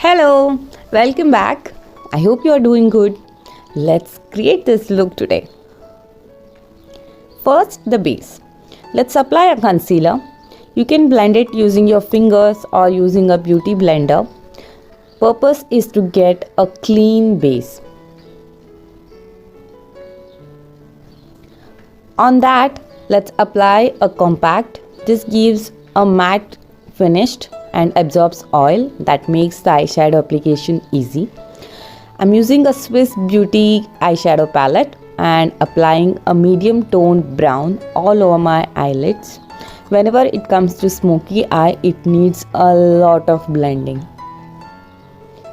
Hello, welcome back. I hope you are doing good. Let's create this look today. First, the base. Let's apply a concealer. You can blend it using your fingers or using a beauty blender. Purpose is to get a clean base. On that, let's apply a compact. This gives a matte finish and absorbs oil that makes the eyeshadow application easy. I'm using a Swiss Beauty eyeshadow palette and applying a medium toned brown all over my eyelids. Whenever it comes to smoky eye, it needs a lot of blending.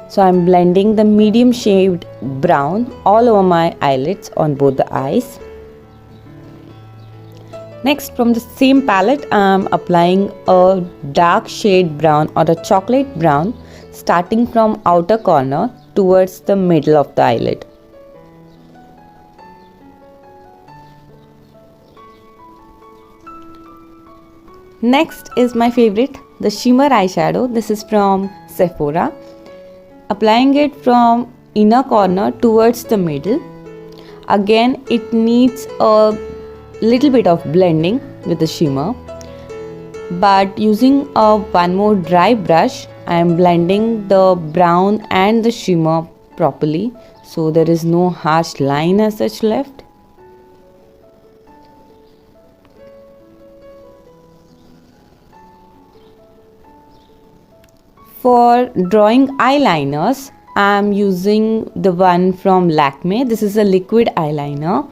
So I'm blending the medium shaded brown all over my eyelids on both the eyes. Next, from the same palette, I'm applying a dark shade brown or a chocolate brown starting from outer corner towards the middle of the eyelid. Next is my favorite, the Shimmer eyeshadow. This is from Sephora. Applying it from inner corner towards the middle. Again, it needs a little bit of blending with the shimmer, but using one more dry brush, I am blending the brown and the shimmer properly, so there is no harsh line as such left. For drawing eyeliners, I am using the one from Lakme. This is a liquid eyeliner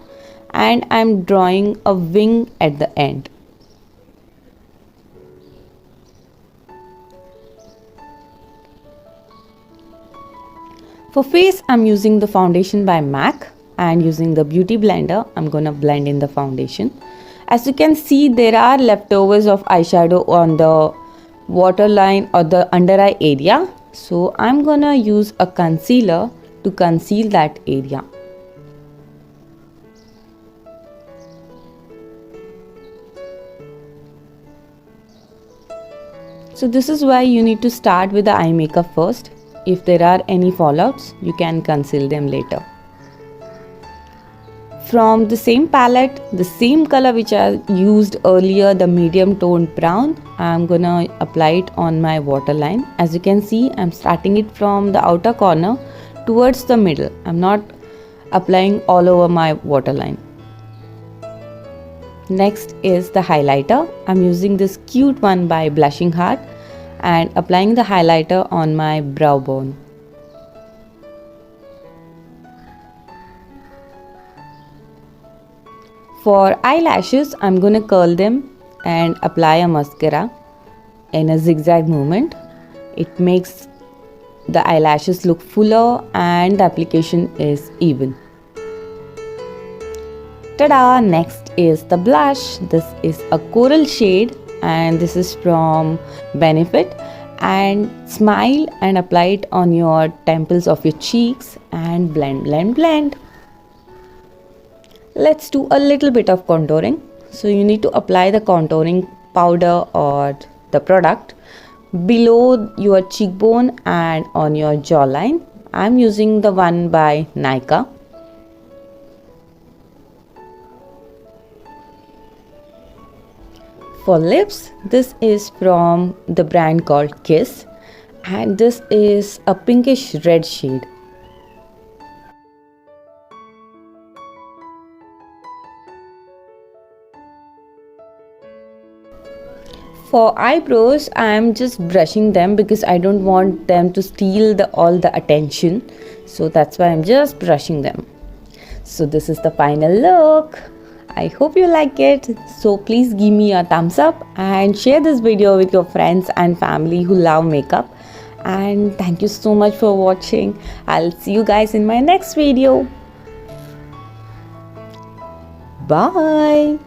and I am drawing a wing at the end. For face, I am using the foundation by MAC and using the beauty blender, I am gonna blend in the foundation. As you can see, there are leftovers of eyeshadow on the waterline or the under eye area. So I am gonna use a concealer to conceal that area. So this is why you need to start with the eye makeup first. If there are any fallouts, you can conceal them later. From the same palette, the same color which I used earlier, the medium toned brown, I'm gonna apply it on my waterline. As you can see, I'm starting it from the outer corner towards the middle. I'm not applying all over my waterline. Next is the highlighter. I'm using this cute one by Blushing Heart and applying the highlighter on my brow bone. For eyelashes, I'm going to curl them and apply a mascara in a zigzag movement. It makes the eyelashes look fuller and the application is even. Ta-da! Next is the blush. This is a coral shade and this is from Benefit, and smile and apply it on your temples of your cheeks and blend, blend, blend. Let's do a little bit of contouring. So you need to apply the contouring powder or the product below your cheekbone and on your jawline. I'm using the one by Nykaa. For lips, this is from the brand called Kiss and this is a pinkish red shade. For eyebrows, I am just brushing them because I don't want them to steal all the attention. So that's why I'm just brushing them. So this is the final look. I hope you like it. So please give me a thumbs up and share this video with your friends and family who love makeup. And thank you so much for watching. I'll see you guys in my next video. Bye.